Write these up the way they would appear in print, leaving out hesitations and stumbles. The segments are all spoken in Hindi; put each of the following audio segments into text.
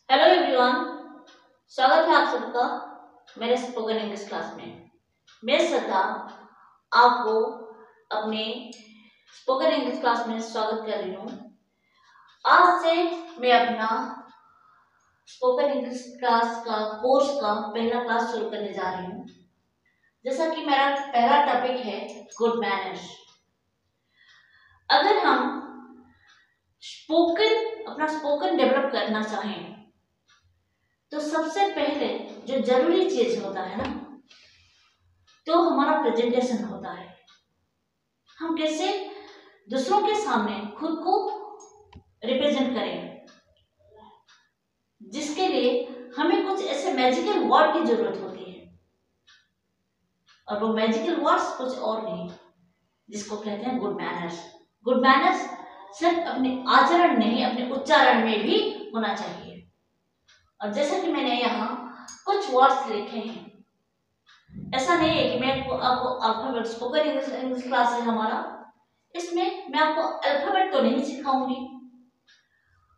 हेलो एवरीवन, स्वागत है आप सबका मेरे स्पोकन इंग्लिश क्लास में। मैं श्रद्धा आपको अपने स्पोकन इंग्लिश क्लास में स्वागत कर रही हूँ। आज से मैं अपना स्पोकन इंग्लिश क्लास का कोर्स का पहला क्लास शुरू करने जा रही हूँ। जैसा कि मेरा पहला टॉपिक है गुड मैनर्स। अगर हम अपना स्पोकन डेवलप करना चाहें तो सबसे पहले जो जरूरी चीज होता है ना, तो हमारा प्रेजेंटेशन होता है। हम कैसे दूसरों के सामने खुद को रिप्रेजेंट करें, जिसके लिए हमें कुछ ऐसे मैजिकल वर्ड की जरूरत होती है। और वो मैजिकल वर्ड्स कुछ और नहीं, जिसको कहते हैं गुड मैनर्स। गुड मैनर्स सिर्फ अपने आचरण नहीं, अपने उच्चारण में भी होना चाहिए। और जैसा कि मैंने यहाँ कुछ वर्ड्स लिखे हैं, ऐसा नहीं है कि मैं आपको अल्फाबेट, स्पोकन इंग्लिश क्लास है हमारा, इसमें मैं आपको अल्फाबेट तो नहीं सिखाऊंगी,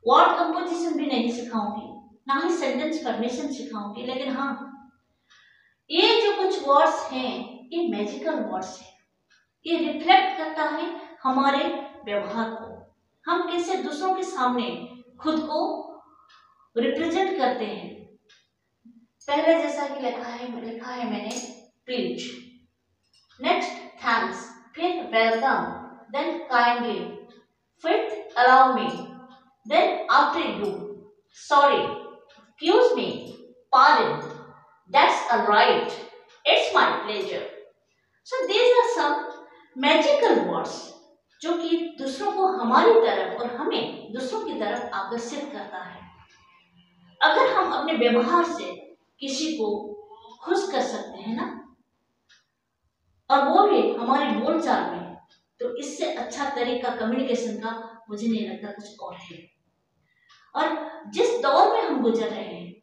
वर्ड कंपोजिशन भी नहीं सिखाऊंगी, ना ही सेंटेंस फॉर्मेशन सिखाऊंगी, लेकिन हाँ, ये जो कुछ वर्ड्स हैं ये मैजिकल वर्ड्स हैं। ये रिफ्लेक्ट करता है हमारे व्यवहार को, हम कैसे दूसरों के सामने खुद को रिप्रेजेंट करते हैं। पहले जैसा कि लिखा है मैंने प्लीज, नेक्स्ट थैंक्स, फिर वेलकम, देन काइंडली, फिर allow me, then after you, sorry, excuse me, pardon, that's alright, it's my pleasure. So these are some magical words जो कि दूसरों को हमारी तरफ और हमें दूसरों की तरफ आकर्षित करता है। अगर हम अपने व्यवहार से किसी को खुश कर सकते हैं ना, और वो भी हमारे बोलचाल में, तो इससे अच्छा तरीका कम्युनिकेशन का मुझे नहीं लगता कुछ और है। और जिस दौर में हम गुजर रहे हैं,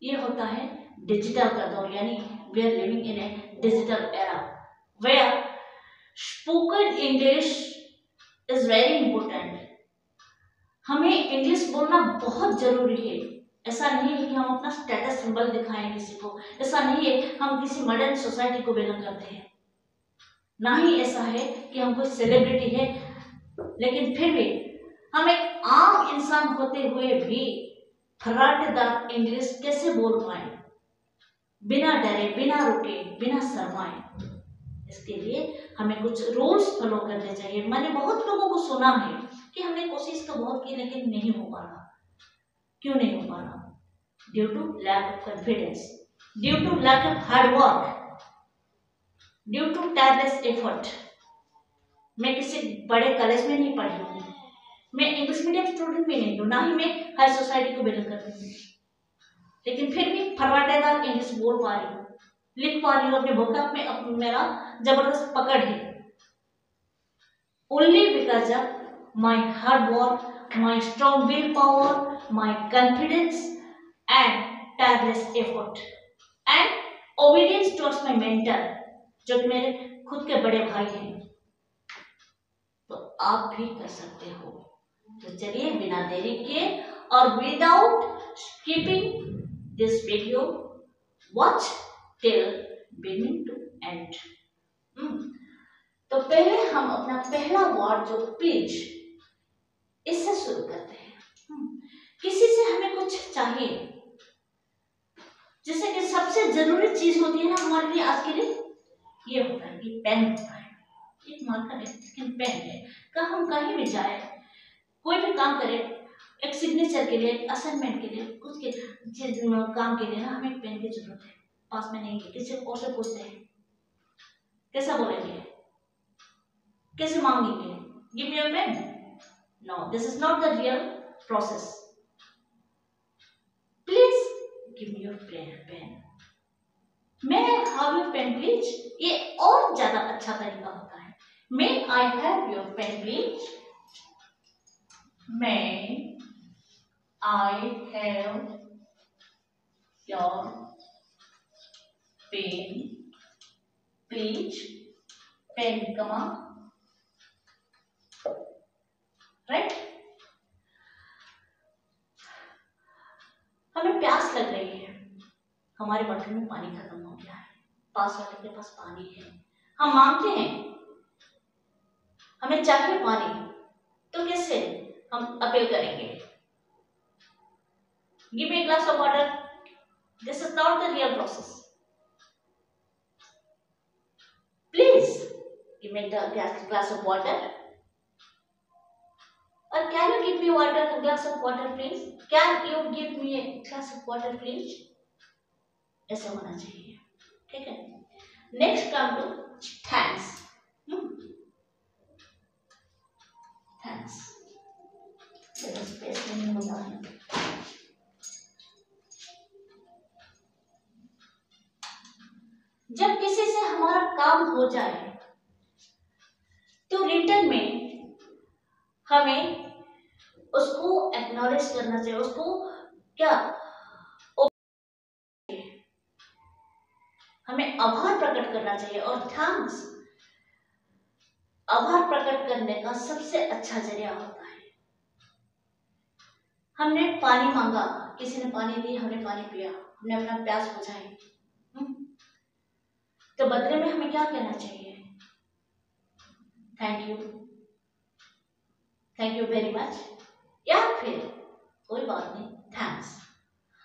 ये होता है डिजिटल का दौर, यानी we are living in a digital era where spoken English is very important. हमें इंग्लिश बोलना बहुत जरूरी है। ऐसा नहीं है कि हम अपना स्टेटस सिंबल दिखाएं किसी को, ऐसा नहीं है हम किसी मॉडर्न सोसाइटी को बिलोंग करते हैं, ना ही ऐसा है कि हम कोई सेलिब्रिटी है, लेकिन फिर भी हम एक आम इंसान होते हुए भी फर्राटेदार इंग्लिश कैसे बोल पाए, बिना डरे, बिना रुके, बिना शर्माए। इसके लिए हमें कुछ रूल्स फॉलो करने चाहिए। मैंने बहुत लोगों को सुना है कि हमने कोशिश तो बहुत की लेकिन नहीं हो पा रहा। क्यों नहीं हो पा रहा? Due to lack of confidence, due to lack of hard work, due to tireless effort. मैं किसी बड़े कॉलेज में नहीं पढ़ी हूँ, मैं इंग्लिश मीडियम स्टूडेंट भी नहीं हूँ, ना ही मैं हाई सोसाइटी को बिलोंग करती हूँ, लेकिन फिर भी फर्राटेदार इंग्लिश बोल पा रही हूँ, लिख पा रही हूँ, अपने वोकैब में मेरा जबरदस्त पकड़ है। Only because of my hard work, my strong will power, my confidence and tireless effort and obedience towards my mentor, जो कि मेरे खुद के बड़े भाई हैं। तो आप भी कर सकते हो। तो चलिए बिना देरी के और without skipping this video, watch till beginning to end. तो पहले हम अपना पहला वर्ड जो प्लीज, इससे शुरू करते हैं। किसी से हमें कुछ चाहिए, जैसे कि सबसे जरूरी चीज होती है ना हमारे लिए आज के लिए, ये होता है कि पेन होता है, एक मार्कर है, लेकिन पेन है। हम कहीं भी जाए, कोई भी काम करे, एक सिग्नेचर के लिए, असाइनमेंट के लिए, कुछ के काम के लिए ना हमें पेन की जरूरत है। पास में नहीं है, किसी और से पूछते हैं, कैसा बोलेंगे, कैसे मांगेंगे, give me your pen? No, this is not the real process. Give me your pen. May I have your pen, please? ये और ज्यादा अच्छा तरीका होता है। May I have your pen, please? May I have your pen, please? Pen, come on. Right? हमें प्यास लग रही है, हमारे बर्तन में पानी खत्म हो गया है, पास वाले के पास पानी है, हम मांगते हैं हमें चाहिए पानी, तो कैसे हम अपील करेंगे? Give me a glass of water. This is not the real process. Please give me the glass of water. Or can you give me water, a glass of water, please? Can you give me a glass of water, please? ऐसा होना चाहिए, ठीक है? Next come to thanks. Thanks. Space नहीं होता है. जब किसी से हमारा काम हो जाए तो रिटर्न में हमें उसको एक्नॉलेज करना चाहिए, उसको क्या हमें आभार प्रकट करना चाहिए. और थैंक्स आभार प्रकट करने का सबसे अच्छा जरिया होता है. हमने पानी मांगा, किसी ने पानी दी, हमने पानी पिया, हमने अपना प्यास बुझाई, तो बदले में हमें क्या कहना चाहिए? Thank you, thank you very much, या फिर कोई बात नहीं, थैंक्स.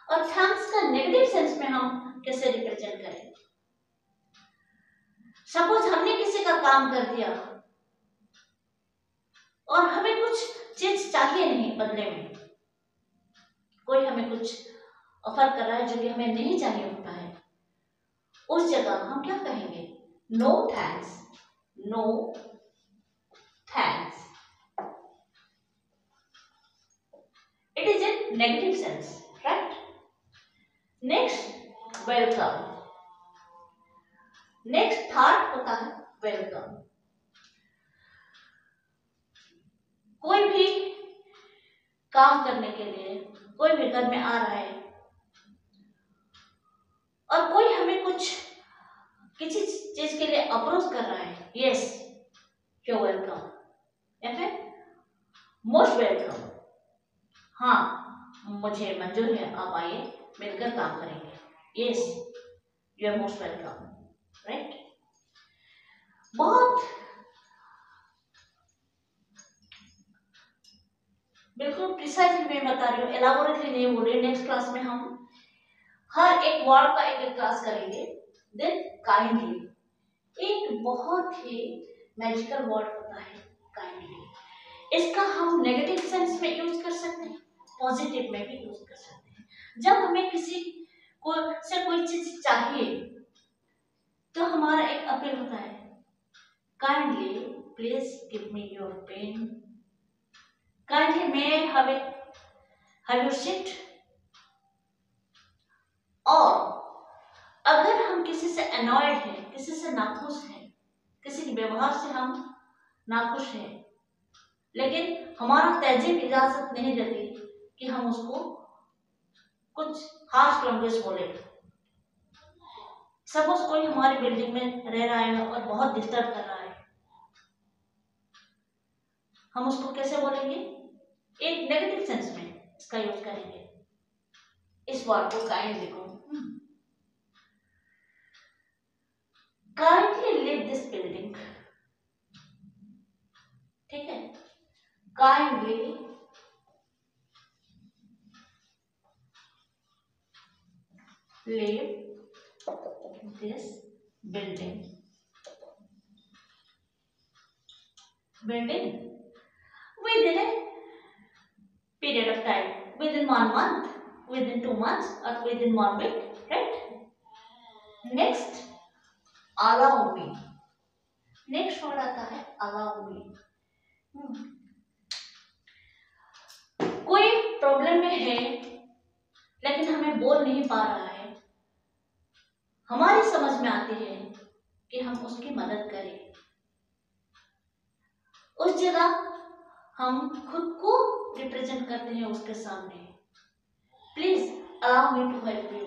और थैंक्स का नेगेटिव सेंस में हम कैसे रिप्रेजेंट करें? सपोज हमने किसी का काम कर दिया और हमें कुछ चीज चाहिए नहीं बदले में, कोई हमें कुछ ऑफर कर रहा है जो कि हमें नहीं चाहिए होता है, उस जगह हम क्या कहेंगे? No thanks, no thanks. It is in negative sense, right? Next welcome. Next third होता है वेलकम. कोई भी काम करने के लिए कोई भी घर में आ रहा है और कोई हमें कुछ किसी चीज के लिए अप्रोच कर रहा है, यस यू वेलकम, या फिर मोस्ट वेलकम, हाँ मुझे मंजूर है, आप आइए मिलकर काम करेंगे, yes you are most welcome, right? बहुत बिल्कुल प्रिसाइजली मैं बता रही हूँ, एलाबोरेटली नहीं बोल रही. नेक्स्ट क्लास में हम हर एक वर्ड का एक क्लास करेंगे. देन काइंडली, एक बहुत ही मैजिकल वर्ड होता है काइंडली. इसका हम नेगेटिव सेंस में यूज कर सकते हैं, पॉजिटिव में भी यूज कर सकते हैं. जब हमें किसी को से कोई चीज चाहिए तो हमारा एक अपील होता है, kindly please give me your pen, kindly may have your seat. और अगर हम किसी से अनॉयड हैं, किसी से नाखुश हैं, किसी के व्यवहार से हम नाखुश हैं, लेकिन हमारा तहजीब इजाजत नहीं देती कि हम उसको कुछ हार्श लैंग्वेज बोले. सपोज कोई हमारी बिल्डिंग में रह रहा है और बहुत डिस्टर्ब कर रहा है, हम उसको कैसे बोलेंगे? एक नेगेटिव सेंस में इसका यूज करेंगे, इस वर्ड को काइंडली को. काइंडली लीव दिस बिल्डिंग, ठीक है? Kindly leave this building within a period of time, within 1 month, within 2 months, or within 1 week, right? Next, allow me. Next word आता है allow me. कोई प्रॉब्लम में है लेकिन हमें बोल नहीं पा रहा है, हमारी समझ में आती है कि हम उसकी मदद करें, उस जगह हम खुद को रिप्रेजेंट करते हैं उसके सामने. Please allow me to help you,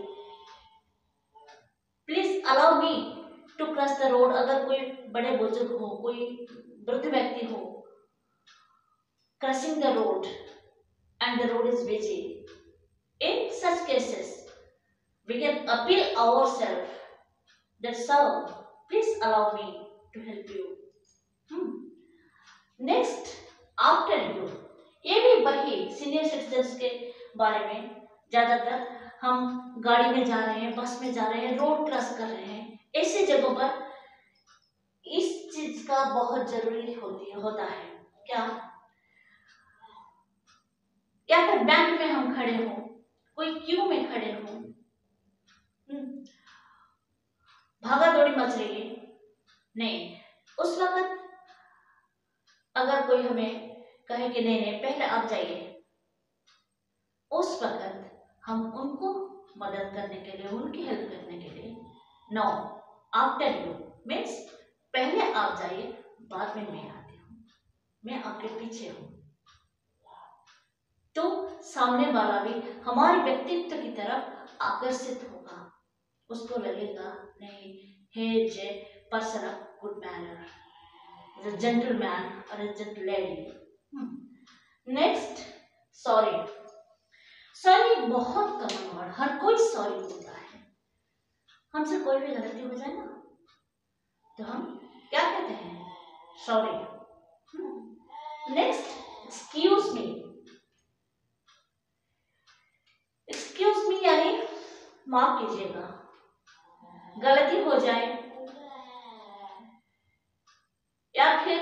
please allow me to cross the road. अगर कोई बड़े बुजुर्ग हो, कोई वृद्ध व्यक्ति हो, crossing the road and the road is busy, in such cases, we can appeal ourselves that sir, please allow me to help you. Next after you, ये भी वही सीनियर सिटीजन्स के बारे में। ज्यादातर हम गाड़ी में जा रहे हैं, बस में जा रहे हैं, रोड क्रॉस कर रहे हैं, ऐसी जगहों पर इस चीज का बहुत जरूरी होता है। क्या? या फिर बैंक में हम खड़े हों, कोई क्यू में खड़े हों, भागा दौड़ी मच रही है, नहीं, उस वक्त अगर कोई हमें कहे कि नहीं नहीं पहले आप जाइए, उस वक्त हम उनको मदद करने के लिए, उनकी हेल्प करने के लिए नो आफ्टर यू मीन्स पहले आप जाइए, बाद में मैं आती हूँ, मैं आपके पीछे हूँ। तो सामने वाला भी हमारे व्यक्तित्व की तरफ आकर्षित होगा, उसको लगेगा नहीं, he is a person of good manner, is a gentleman or a gentle lady. Next sorry. Sorry बहुत कॉमन वर्ड, हर कोई सॉरी बोलता है। हमसे कोई भी गलती हो जाए ना तो हम क्या कहते हैं? Sorry. Next excuse me. Excuse me यानी माफ कीजिएगा, गलती हो जाए या फिर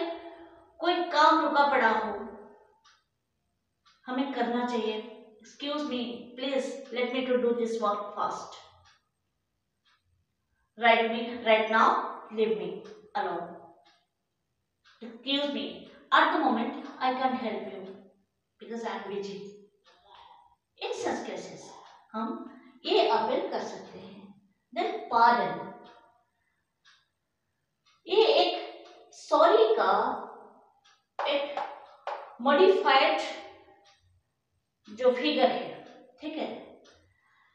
कोई काम रुका पड़ा हो, हमें करना चाहिए, excuse me please let me to do this work fast, right now leave me alone, excuse me at the moment I can't help you because I am busy. in such cases हम ये अपील कर सकते हैं। then pardon, ये एक सॉरी का एक मॉडिफाइड जो फिगर है, ठीक है।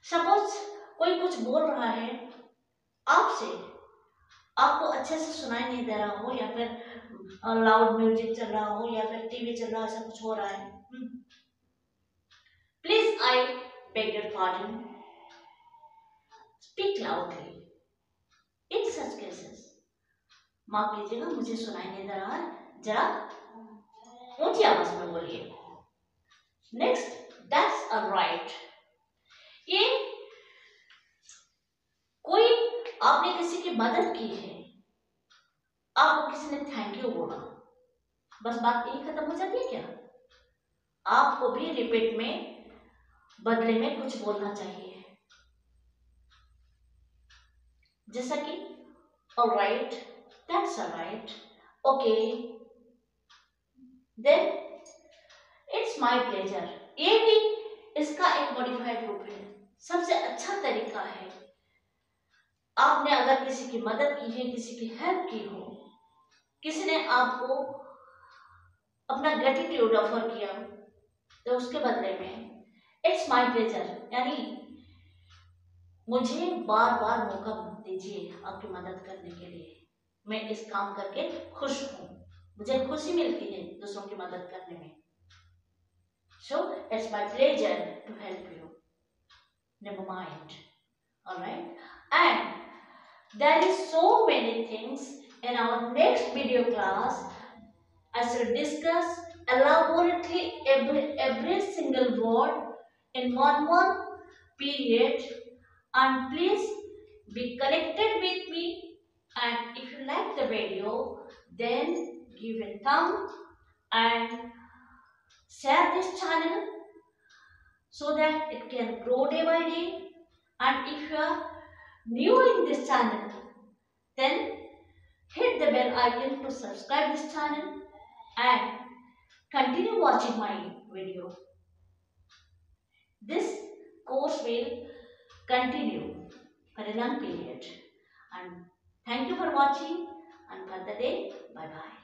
सपोज कोई कुछ बोल रहा है आपसे, आपको अच्छे से सुनाई नहीं दे रहा हो, या फिर लाउड म्यूजिक चल रहा हो, या फिर टीवी चल रहा हो, ऐसा कुछ हो रहा है, please I beg your pardon, speak loudly. In such cases माफ कीजिएगा मुझे सुनाई नहीं दे रहा है, जरा ऊंची आवाज में बोलिए। नेक्स्ट दैट्स अ राइट, ये कोई आपने किसी की मदद की है, आपको किसी ने थैंक यू बोला, बस बात यही खत्म हो जाती है क्या? आपको भी रिपीट में बदले में कुछ बोलना चाहिए, जैसा कि alright, that's alright, okay, then it's my pleasure. ये भी इसका एक मॉडिफाइड रूप है। सबसे अच्छा तरीका है, आपने अगर किसी की मदद की है, किसी की हेल्प की हो, किसी ने आपको अपना ग्रेटिट्यूड ऑफर किया, तो उसके बदले में इट्स माय प्लेजर यानी मुझे बार बार मौका दीजिए आपकी मदद करने के लिए, मैं इस काम करके खुश हूं, मुझे खुशी मिलती है दूसरों की मदद करने में, so it's my pleasure to help you, never mind, all right? And there is so many things in our next video class. I shall discuss elaborately every single word in one period, and please be connected with me, and if you like the video then give a thumb and share this channel so that it can grow day by day. And if you are new in this channel then hit the bell icon to subscribe this channel and continue watching my video. This course will continue for a long period, and thank you for watching and for the day. Bye bye.